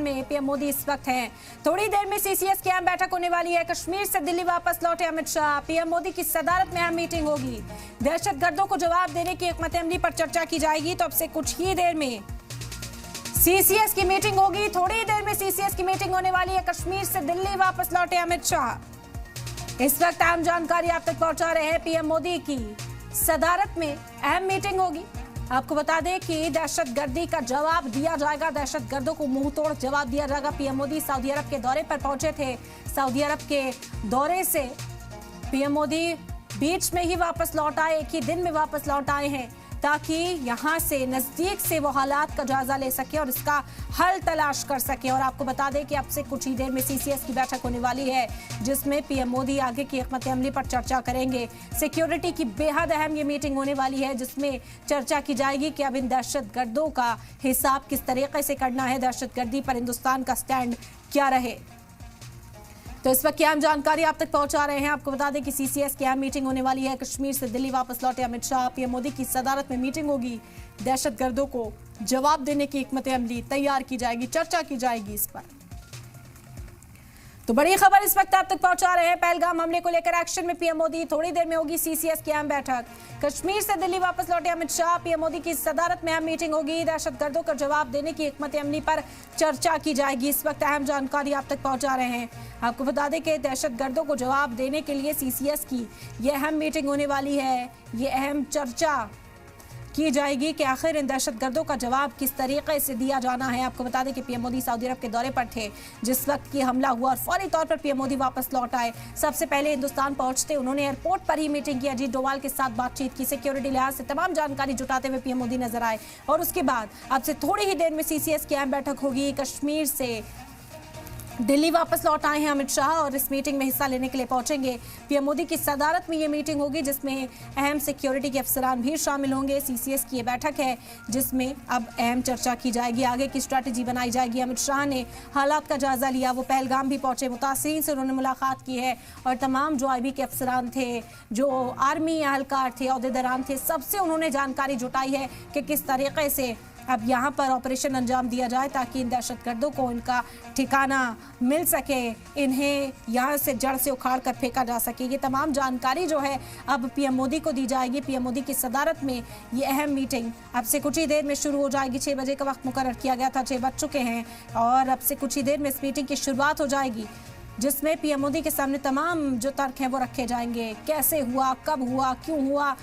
में पीएम मोदी इस वक्त हैं। थोड़ी देर में सीसीएस की अहम बैठक होने वाली है। कश्मीर से दिल्ली वापस लौटे अमित शाह, पीएम मोदी की सदारत में अहम मीटिंग होगी। दहशतगर्दों को जवाब देने की हिकमत अमली पर चर्चा की जाएगी। तो अब से कुछ ही देर में सीसीएस की मीटिंग होगी। थोड़ी देर में सीसीएस की मीटिंग होने वाली है। कश्मीर से दिल्ली वापस लौटे अमित शाह इस वक्त अहम जानकारी आप तक पहुंचा रहे हैं। पीएम मोदी की सदारत में अहम मीटिंग होगी। आपको बता दें कि दहशतगर्दी का जवाब दिया जाएगा, दहशतगर्दों को मुंह तोड़ जवाब दिया जाएगा। पीएम मोदी सऊदी अरब के दौरे पर पहुंचे थे। सऊदी अरब के दौरे से पीएम मोदी बीच में ही वापस लौट आए, एक ही दिन में वापस लौट आए हैं, ताकि यहां से नजदीक से वो हालात का जायजा ले सके और इसका हल तलाश कर सके। और आपको बता दें कि अब से कुछ ही देर में सीसीएस की बैठक होने वाली है, जिसमें पीएम मोदी आगे की हिकमत अमली पर चर्चा करेंगे। सिक्योरिटी की बेहद अहम ये मीटिंग होने वाली है, जिसमें चर्चा की जाएगी कि अब इन दहशतगर्दों का हिसाब किस तरीके से करना है, दहशतगर्दी पर हिंदुस्तान का स्टैंड क्या रहे। तो इस वक्त की अहम जानकारी आप तक पहुंचा रहे हैं। आपको बता दें कि सीसीएस की अहम मीटिंग होने वाली है। कश्मीर से दिल्ली वापस लौटे अमित शाह, पीएम मोदी की सदारत में मीटिंग होगी। दहशतगर्दों को जवाब देने की हिकमत अमली तैयार की जाएगी, चर्चा की जाएगी इस पर। तो बड़ी खबर इस वक्त आप तक पहुंचा रहे हैं। पहलगाम हमले को लेकर एक्शन में पीएम मोदी, थोड़ी देर में होगी सीसीएस की अहम बैठक। कश्मीर से दिल्ली वापस लौटे अमित शाह, पीएम मोदी की सदारत में अहम मीटिंग होगी। दहशतगर्दों का जवाब देने की हिकमत अमली पर चर्चा की जाएगी। इस वक्त अहम जानकारी आप तक पहुंचा रहे हैं। आपको बता दें कि दहशतगर्दों को जवाब देने के लिए सीसीएस की यह अहम मीटिंग होने वाली है। ये अहम चर्चा की जाएगी कि आखिर इन दहशतगर्दों का जवाब किस तरीके से दिया जाना है। आपको बता दें कि पीएम मोदी सऊदी अरब के दौरे पर थे जिस वक्त की हमला हुआ और फौरी तौर पर पीएम मोदी वापस लौट आए। सबसे पहले हिंदुस्तान पहुंचते उन्होंने एयरपोर्ट पर ही मीटिंग की, अजीत डोवाल के साथ बातचीत की, सिक्योरिटी लिहाज से तमाम जानकारी जुटाते हुए पीएम मोदी नजर आए। और उसके बाद अब से थोड़ी ही देर में सीसीएस की अहम बैठक होगी। कश्मीर से दिल्ली वापस लौट आए हैं अमित शाह और इस मीटिंग में हिस्सा लेने के लिए पहुंचेंगे। पीएम मोदी की सदारत में ये मीटिंग होगी, जिसमें अहम सिक्योरिटी के अफसरान भी शामिल होंगे। सीसीएस की ये बैठक है जिसमें अब अहम चर्चा की जाएगी, आगे की स्ट्रैटेजी बनाई जाएगी। अमित शाह ने हालात का जायजा लिया, वो पहलगाम भी पहुंचे, मुतासिरीन से उन्होंने मुलाकात की है और तमाम जो आईबी के अफसरान थे, जो आर्मी एहलकार थे, ओहदेदारान थे, सबसे उन्होंने जानकारी जुटाई है कि किस तरीके से अब यहाँ पर ऑपरेशन अंजाम दिया जाए ताकि इन दहशतगर्दों को इनका ठिकाना मिल सके, इन्हें यहाँ से जड़ से उखाड़ कर फेंका जा सके। ये तमाम जानकारी जो है अब पीएम मोदी को दी जाएगी। पीएम मोदी की सदारत में ये अहम मीटिंग अब से कुछ ही देर में शुरू हो जाएगी। 6 बजे का वक्त मुकर्रर किया गया था, 6 बज चुके हैं और अब से कुछ ही देर में इस मीटिंग की शुरुआत हो जाएगी, जिसमें पीएम मोदी के सामने तमाम जो तर्क हैं वो रखे जाएंगे। कैसे हुआ, कब हुआ, क्यों हुआ,